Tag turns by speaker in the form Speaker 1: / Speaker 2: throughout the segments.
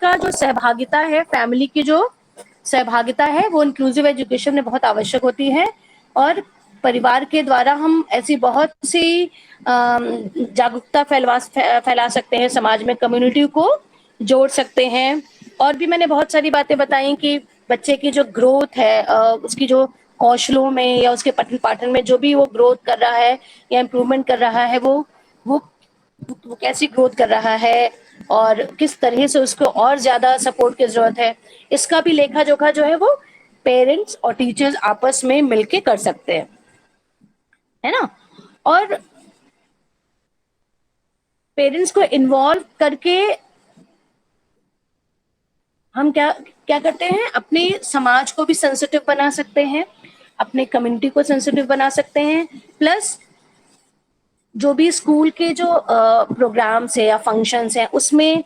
Speaker 1: का जो सहभागिता है, फैमिली की जो सहभागिता है, वो इंक्लूसिव एजुकेशन में बहुत आवश्यक होती है। और परिवार के द्वारा हम ऐसी बहुत सी जागरूकता फैला सकते हैं, समाज में कम्युनिटी को जोड़ सकते हैं। और भी मैंने बहुत सारी बातें बताई कि बच्चे की जो ग्रोथ है, उसकी जो कौशलों में या उसके पठन पाठन में जो भी वो ग्रोथ कर रहा है या इम्प्रूवमेंट कर रहा है, वो कैसी ग्रोथ कर रहा है और किस तरह से उसको और ज्यादा सपोर्ट की जरूरत है, इसका भी लेखा जोखा जो है वो पेरेंट्स और टीचर्स आपस में मिलके कर सकते हैं, है ना। और पेरेंट्स को इन्वॉल्व करके हम क्या क्या करते हैं, अपने समाज को भी सेंसिटिव बना सकते हैं, अपने कम्युनिटी को सेंसिटिव बना सकते हैं। प्लस जो भी स्कूल के जो प्रोग्राम्स है या फंक्शंस हैं, उसमें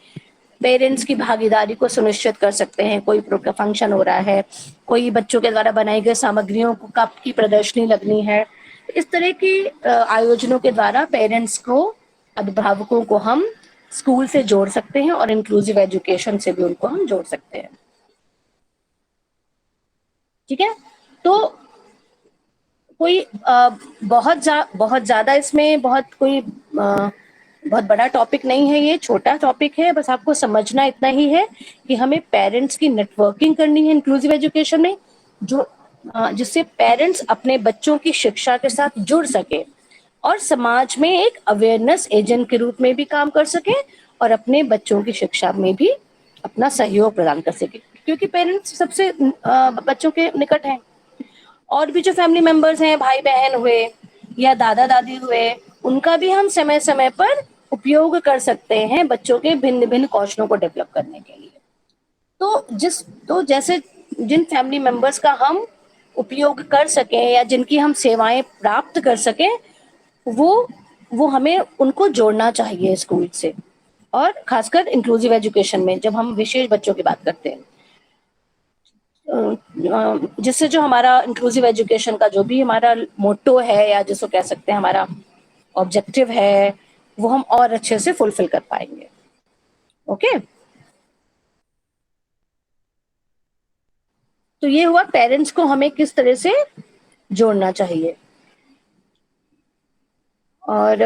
Speaker 1: पेरेंट्स की भागीदारी को सुनिश्चित कर सकते हैं। कोई फंक्शन हो रहा है, कोई बच्चों के द्वारा बनाई गई सामग्रियों की प्रदर्शनी लगनी है, इस तरह की आयोजनों के द्वारा पेरेंट्स को, अभिभावकों को हम स्कूल से जोड़ सकते हैं और इंक्लूसिव एजुकेशन से भी उनको हम जोड़ सकते हैं। ठीक है, तो कोई बहुत ज्यादा इसमें बहुत बड़ा टॉपिक नहीं है, ये छोटा टॉपिक है। बस आपको समझना इतना ही है कि हमें पेरेंट्स की नेटवर्किंग करनी है इंक्लूसिव एजुकेशन में, जिससे पेरेंट्स अपने बच्चों की शिक्षा के साथ जुड़ सके और समाज में एक अवेयरनेस एजेंट के रूप में भी काम कर सके और अपने बच्चों की शिक्षा में भी अपना सहयोग प्रदान कर सके, क्योंकि पेरेंट्स सबसे बच्चों के निकट हैं। और भी जो फैमिली मेंबर्स हैं, भाई बहन हुए या दादा दादी हुए, उनका भी हम समय समय पर उपयोग कर सकते हैं बच्चों के भिन्न भिन्न कौशलों को डेवलप करने के लिए। तो जैसे जिन फैमिली मेंबर्स का हम उपयोग कर सकें या जिनकी हम सेवाएं प्राप्त कर सकें, वो हमें उनको जोड़ना चाहिए स्कूल से, और खासकर इंक्लूसिव एजुकेशन में जब हम विशेष बच्चों की बात करते हैं, जिससे जो हमारा इंक्लूसिव एजुकेशन का जो भी हमारा मोटो है या जिसको कह सकते हैं हमारा ऑब्जेक्टिव है, वो हम और अच्छे से फुलफिल कर पाएंगे। ओके, तो ये हुआ पेरेंट्स को हमें किस तरह से जोड़ना चाहिए। और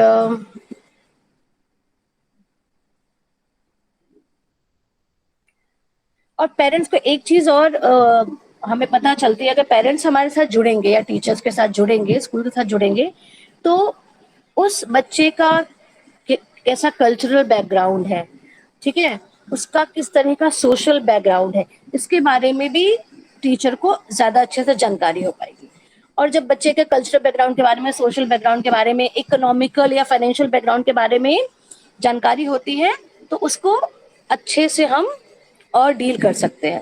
Speaker 1: पेरेंट्स को एक चीज और हमें पता चलती है, अगर पेरेंट्स हमारे साथ जुड़ेंगे या टीचर्स के साथ जुड़ेंगे, स्कूल के साथ जुड़ेंगे, तो उस बच्चे का कैसा कल्चरल बैकग्राउंड है, ठीक है, उसका किस तरह का सोशल बैकग्राउंड है, इसके बारे में भी टीचर को ज्यादा अच्छे से जानकारी हो पाएगी। और जब बच्चे के कल्चरल बैकग्राउंड के बारे में, सोशल बैकग्राउंड के बारे में, इकोनॉमिकल या फाइनेंशियल बैकग्राउंड के बारे में जानकारी होती है, तो उसको अच्छे से हम और डील कर सकते हैं।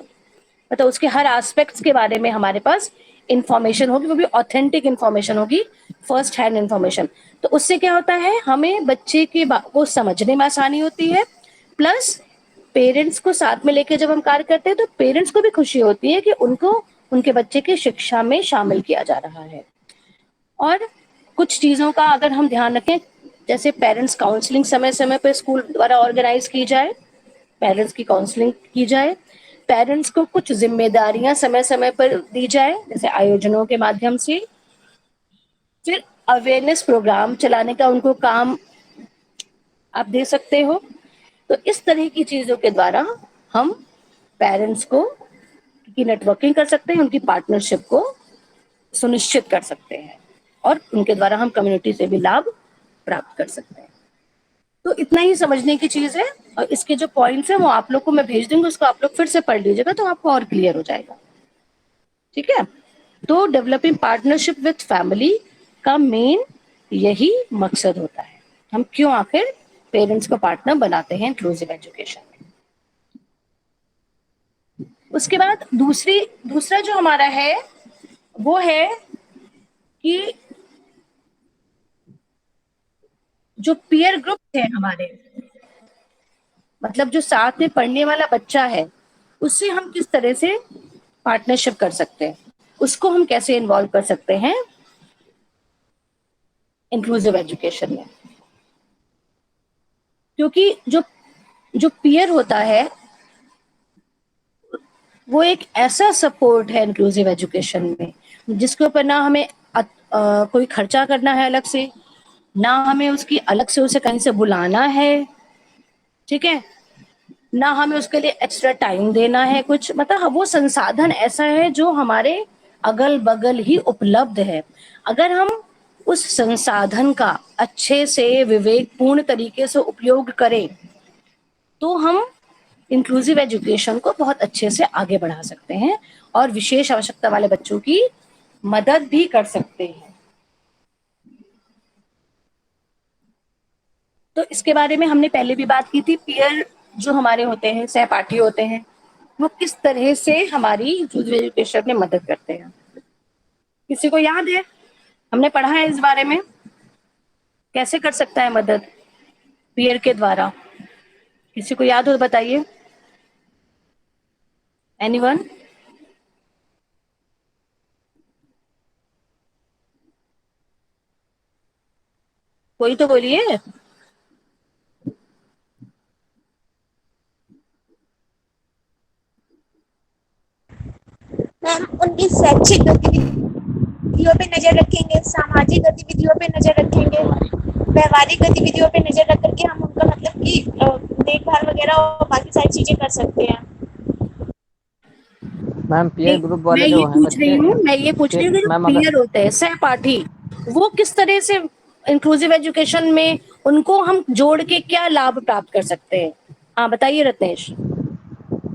Speaker 1: मतलब उसके हर एस्पेक्ट्स के बारे में हमारे पास इंफॉर्मेशन होगी, वो भी ऑथेंटिक इंफॉर्मेशन होगी, फर्स्ट हैंड इंफॉर्मेशन। तो उससे क्या होता है, हमें बच्चे के को समझने में आसानी होती है। प्लस पेरेंट्स को साथ में लेके जब हम कार्य करते हैं, तो पेरेंट्स को भी खुशी होती है कि उनको उनके बच्चे की शिक्षा में शामिल किया जा रहा है। और कुछ चीजों का अगर हम ध्यान रखें, जैसे पेरेंट्स काउंसलिंग समय समय पर स्कूल द्वारा ऑर्गेनाइज की जाए, पेरेंट्स की काउंसलिंग की जाए, पेरेंट्स को कुछ जिम्मेदारियां समय समय पर दी जाए, जैसे आयोजनों के माध्यम से, फिर अवेयरनेस प्रोग्राम चलाने का उनको काम आप दे सकते हो। तो इस तरह की चीजों के द्वारा हम पेरेंट्स को की नेटवर्किंग कर सकते हैं, उनकी पार्टनरशिप को सुनिश्चित कर सकते हैं, और उनके द्वारा हम कम्युनिटी से भी लाभ प्राप्त कर सकते हैं। तो इतना ही समझने की चीज है, और इसके जो पॉइंट्स हैं वो आप लोग को मैं भेज दूंगी, उसको आप लोग फिर से पढ़ लीजिएगा तो आपको और क्लियर हो जाएगा। ठीक है, तो डेवलपिंग पार्टनरशिप विथ फैमिली का मेन यही मकसद होता है, हम क्यों आखिर पेरेंट्स को पार्टनर बनाते हैं इंक्लूसिव एजुकेशन में। उसके बाद दूसरा जो हमारा है वो है कि जो पीयर ग्रुप है हमारे, मतलब जो साथ में पढ़ने वाला बच्चा है, उससे हम किस तरह से पार्टनरशिप कर सकते हैं, उसको हम कैसे इन्वॉल्व कर सकते हैं इंक्लूसिव एजुकेशन में। क्योंकि जो जो पीयर होता है وہ ایک ایسا سپورٹ ہے انکلوسیو ایجوکیشن میں جس کے اوپر نہ ہمیں کوئی خرچہ کرنا ہے الگ سے، نہ ہمیں اس کی الگ سے اسے کہیں سے بلانا ہے، ٹھیک ہے، نہ ہمیں اس کے لیے ایکسٹرا ٹائم دینا ہے کچھ، مطلب وہ سنسادھن ایسا ہے جو ہمارے اگل بگل ہی اپلبدھ ہے. اگر ہم اس سنسادھن کا اچھے سے وویک پورن طریقے سے اپیوگ کریں تو ہم انکلوسیو ایجوکیشن کو بہت اچھے سے آگے بڑھا سکتے ہیں اور وشیش آوشکتا والے بچوں کی مدد بھی کر سکتے ہیں. تو اس کے بارے میں ہم نے پہلے بھی بات کی تھی. پیئر جو ہمارے ہوتے ہیں، سہ پاٹھی ہوتے ہیں، وہ کس طرح سے ہماری ایجوکیشن میں مدد کرتے ہیں. کسی کو یاد ہے؟ ہم نے پڑھا ہے اس بارے میں کیسے کر سکتا ہے مدد پیئر کے دوارا. کسی کو یاد ہو تو بتائیے. Any one? کوئی تو بولیے.
Speaker 2: میم ان کی شیچک گتیویدھیوں پہ نظر رکھیں گے، ساماجک گتیویدھیوں پہ نظر رکھیں گے، ویوہارک گتیویدھیوں پہ نظر رکھ کر کے ہم ان کا مطلب کہ دیکھ بھال وغیرہ اور باقی ساری چیزیں کر سکتے ہیں.
Speaker 3: میم پیئر
Speaker 1: نہیں،
Speaker 3: گروپ
Speaker 1: میں
Speaker 3: والے
Speaker 1: یہ
Speaker 3: جو ہیں
Speaker 1: پوچھ رہی
Speaker 3: بچے
Speaker 1: ہوں کہ جو
Speaker 3: میم اگر
Speaker 1: پیئر ہوتے ہیں سہ پاٹھی، وہ کس طرح سے انکلوسیو ایجوکیشن میں ان کو ہم جوڑ کے کیا لابھ پراپت کر سکتے ہیں؟ ہاں بتائیے رتنیش.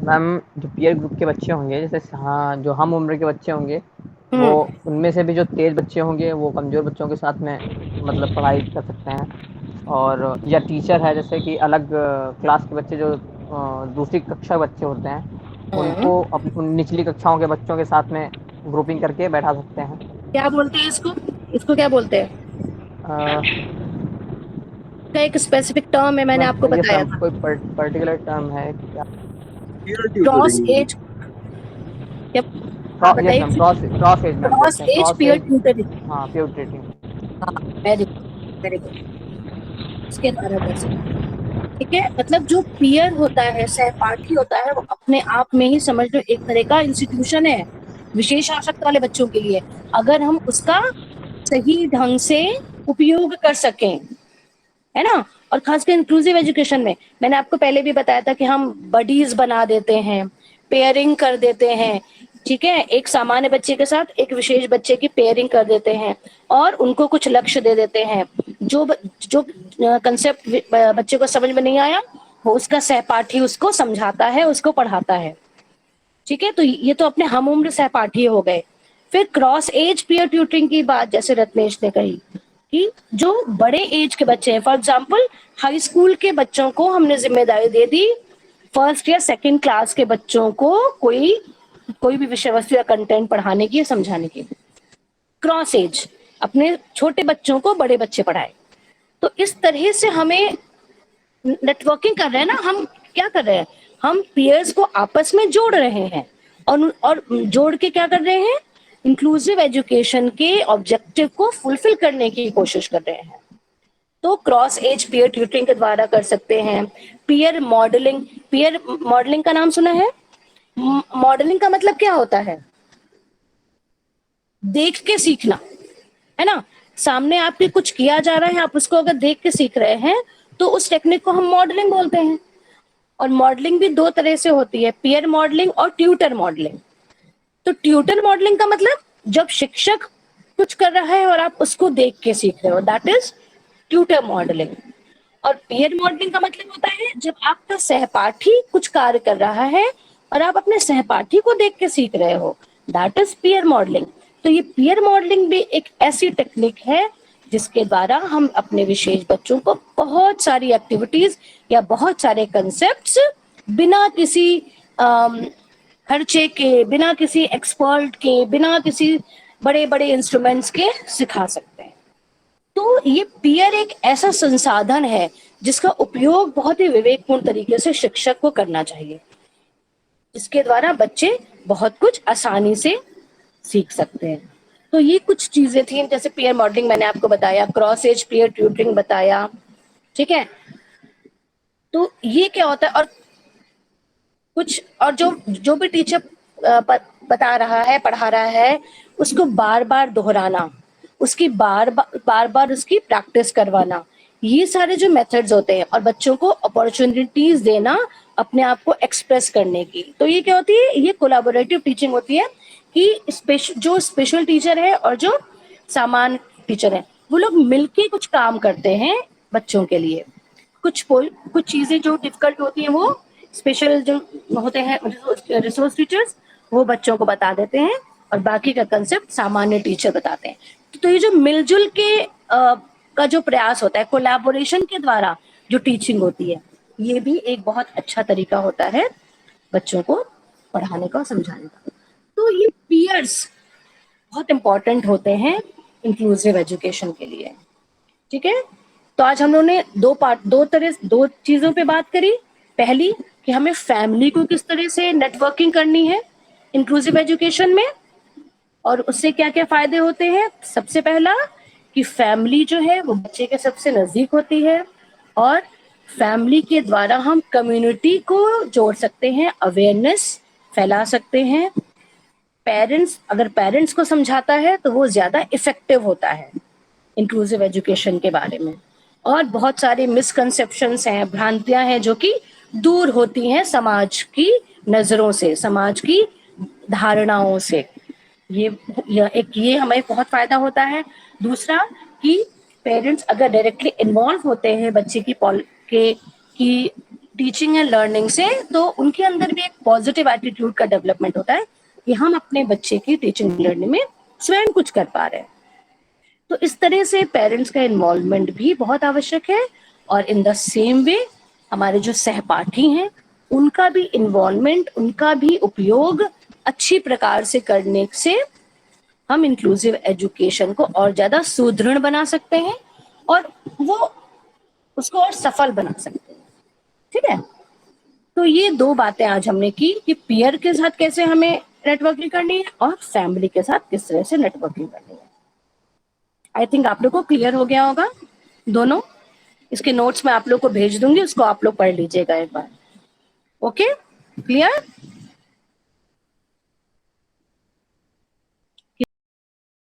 Speaker 3: میم جو پیئر گروپ کے بچے ہوں گے، جیسے ہاں جو ہم عمر کے بچے ہوں گے، وہ
Speaker 1: ہوں
Speaker 3: ان میں سے بھی جو تیز بچے ہوں گے وہ کمزور بچوں کے ساتھ میں مطلب پڑھائی کر سکتے ہیں. اور یا ٹیچر ہے جیسے کہ الگ کلاس کے بچے جو دوسری ککشا بچے ہوتے ہیں ان
Speaker 1: ہوں
Speaker 3: کو نچلی ککشاؤں کے بچوں کے ساتھ میں گروپنگ کر کے بیٹھا سکتے ہیں.
Speaker 1: کیا بولتے ہیں اس کو کیا بولتے ہیں؟ کا ایک اسپیسیفک ٹرم ہے، میں نے آپ کو
Speaker 3: یس
Speaker 1: بتایا
Speaker 3: میم
Speaker 1: تھا.
Speaker 3: کوئی پرٹیکولر ٹرم ہے کیا؟
Speaker 1: Cross age. ہاں
Speaker 3: یس
Speaker 1: بتائیے.
Speaker 3: میم کراس ایج میم
Speaker 1: کراس
Speaker 3: بولتے ہیں
Speaker 1: ایج
Speaker 3: کراس
Speaker 1: پیئر
Speaker 3: ایج.
Speaker 1: ٹیوٹرنگ.
Speaker 3: ہاں پیور ٹریٹنگ.
Speaker 1: ہاں ویری گڈ، ویری گڈ. اس کے دوارا کر سکتے ہیں. ٹھیک ہے، مطلب جو پیئر ہوتا ہے، سہ پاٹھی ہوتا ہے، وہ اپنے آپ میں ہی سمجھ لو ایک طرح کا انسٹیٹیوشن ہے وشیش آوشکتا والے بچوں کے لیے. اگر ہم اس کا صحیح ڈھنگ سے اپیوگ کر سکیں، ہے نا. اور خاص کر انکلوسیو ایجوکیشن میں نے آپ کو پہلے بھی بتایا تھا کہ ہم بڈیز بنا دیتے ہیں، پیئرنگ کر دیتے ہیں، ٹھیک ہے، ایک سامانیہ بچے کے ساتھ ایک وشیش بچے کی پیئرنگ کر دیتے ہیں اور ان کو کچھ لکش دے دیتے ہیں. جو کنسپٹ بچے کو سمجھ میں نہیں آیا وہ اس کا سہ پاٹھی اس کو سمجھاتا ہے، اس کو پڑھاتا ہے. ٹھیک ہے، تو یہ تو اپنے ہم عمر سہ پاٹھی ہو گئے. پھر کراس ایج پیئر ٹیوٹرنگ کی بات جیسے رتنیش نے کہی کہ جو بڑے ایج کے بچے ہیں، فار ایگزامپل ہائی اسکول کے بچوں کو ہم نے ذمہ داری دے دی فرسٹ یا سیکنڈ کلاس کے بچوں کو کوئی بھی وشے وستو یا کنٹینٹ پڑھانے کی یا سمجھانے کی. کراس ایج اپنے چھوٹے بچوں کو بڑے بچے پڑھائے. تو اس طرح سے ہمیں نیٹورکنگ کر رہے ہیں نا ہم. کیا کر رہے ہیں؟ ہم پیئرس کو آپس میں جوڑ رہے ہیں اور جوڑ کے کیا کر رہے ہیں؟ انکلوسیو ایجوکیشن کے آبجیکٹو کو فلفل کرنے کی کوشش کر رہے ہیں. تو کراس ایج پیئر ٹیوٹرنگ کے دوارا کر سکتے ہیں. پیئر ماڈلنگ کا نام سنا ہے؟ ماڈلنگ کا مطلب کیا ہوتا ہے؟ دیکھ کے سیکھنا، ہے نا. سامنے آپ کے کچھ کیا جا رہا ہے، آپ اس کو اگر دیکھ کے سیکھ رہے ہیں تو اس ٹیکنیک کو ہم ماڈلنگ بولتے ہیں. اور ماڈلنگ بھی دو طرح سے ہوتی ہے، پیئر ماڈلنگ اور ٹیوٹر ماڈلنگ. تو ٹیوٹر ماڈلنگ کا مطلب جب شکشک کچھ کر رہا ہے اور آپ اس کو دیکھ کے سیکھ رہے ہو، دیٹ از ٹیوٹر ماڈلنگ. اور پیئر ماڈلنگ کا مطلب ہوتا ہے جب آپ کا سہ پاٹھی کچھ کاریہ کر رہا ہے اور آپ اپنے سہ پاٹھی کو دیکھ کے سیکھ رہے ہو، دیٹ از پیئر ماڈلنگ. تو یہ پیئر ماڈلنگ بھی ایک ایسی ٹیکنیک ہے جس کے دوارا ہم اپنے وشیش بچوں کو بہت ساری ایکٹیویٹیز یا بہت سارے کنسپٹس بنا کسی خرچے کے، بنا کسی ایکسپرٹ کے، بنا کسی بڑے بڑے انسٹرومنٹس کے سکھا سکتے ہیں. تو یہ پیئر ایک ایسا سنسادھن ہے جس کا اپیوگ بہت ہی وویک پورن طریقے سے شکشک کو کرنا چاہیے. اس کے دوارا بچے بہت کچھ آسانی سے سیکھ سکتے ہیں. تو یہ کچھ چیزیں تھیں جیسے پیئر ماڈلنگ میں نے آپ کو بتایا، کراس ایج پیئر ٹیوٹرنگ بتایا، ٹھیک ہے. تو یہ کیا ہوتا ہے؟ اور کچھ اور جو بھی ٹیچر बता रहा है, पढ़ा रहा है, उसको बार बार दोहराना, उसकी बार बार उसकी प्रैक्टिस करवाना, ये सारे जो मेथड्स होते हैं, और बच्चों को अपॉर्चुनिटीज देना अपने आप को एक्सप्रेस करने की। तो ये क्या होती है, ये कोलैबोरेटिव टीचिंग होती है कि जो स्पेशल टीचर है और जो सामान्य टीचर है, वो लोग मिलके कुछ काम करते हैं बच्चों के लिए। कुछ चीजें जो डिफिकल्ट होती हैं वो स्पेशल जो होते हैं रिसोर्स टीचर्स वो बच्चों को बता देते हैं, और बाकी का कंसेप्ट सामान्य टीचर बताते हैं। तो ये जो मिलजुल के का जो प्रयास होता है, कोलैबोरेशन के द्वारा जो टीचिंग होती है, ये भी एक बहुत अच्छा तरीका होता है बच्चों को पढ़ाने का और समझाने का। तो ये पीयर्स बहुत इंपॉर्टेंट होते हैं इंक्लूसिव एजुकेशन के लिए। ठीक है, तो आज हम लोगों ने दो चीजों पे बात करी। पहली कि हमें फैमिली को किस तरह से नेटवर्किंग करनी है इंक्लूसिव एजुकेशन में, और उससे क्या क्या फायदे होते हैं। सबसे पहला कि फैमिली जो है वो बच्चे के सबसे नजदीक होती है, और फैमिली के द्वारा हम कम्युनिटी को जोड़ सकते हैं, अवेयरनेस फैला सकते हैं। अगर पेरेंट्स को समझाता है तो वो ज्यादा इफेक्टिव होता है इंक्लूसिव एजुकेशन के बारे में। और बहुत सारे मिसकंसेप्शंस हैं, भ्रांतियां हैं जो कि दूर होती हैं समाज की नजरों से, समाज की धारणाओं से। ये हमें बहुत फायदा होता है। दूसरा कि पेरेंट्स अगर डायरेक्टली इन्वॉल्व होते हैं बच्चे की टीचिंग एंड लर्निंग से, तो उनके अंदर भी एक पॉजिटिव एटीट्यूड का डेवलपमेंट होता है कि हम अपने बच्चे की टीचिंग लर्निंग में स्वयं कुछ कर पा रहे हैं। तो इस तरह से पेरेंट्स का इन्वॉल्वमेंट भी बहुत आवश्यक है। और इन द सेम वे हमारे जो सहपाठी हैं उनका भी इन्वॉल्वमेंट, उनका भी उपयोग अच्छी प्रकार से करने से हम इंक्लूसिव एजुकेशन को और ज्यादा सुदृढ़ बना सकते हैं और वो उसको और सफल बना सकते हैं। ठीक है, तो ये दो बातें आज हमने की कि पीयर के साथ कैसे हमें नेटवर्किंग करनी है और फैमिली के साथ किस तरह से नेटवर्किंग करनी है। आई थिंक आप लोग को क्लियर हो गया होगा दोनों। इसके नोट्स मैं आप लोग को भेज दूंगी, उसको आप लोग पढ़ लीजिएगा एक बार। Okay, clear?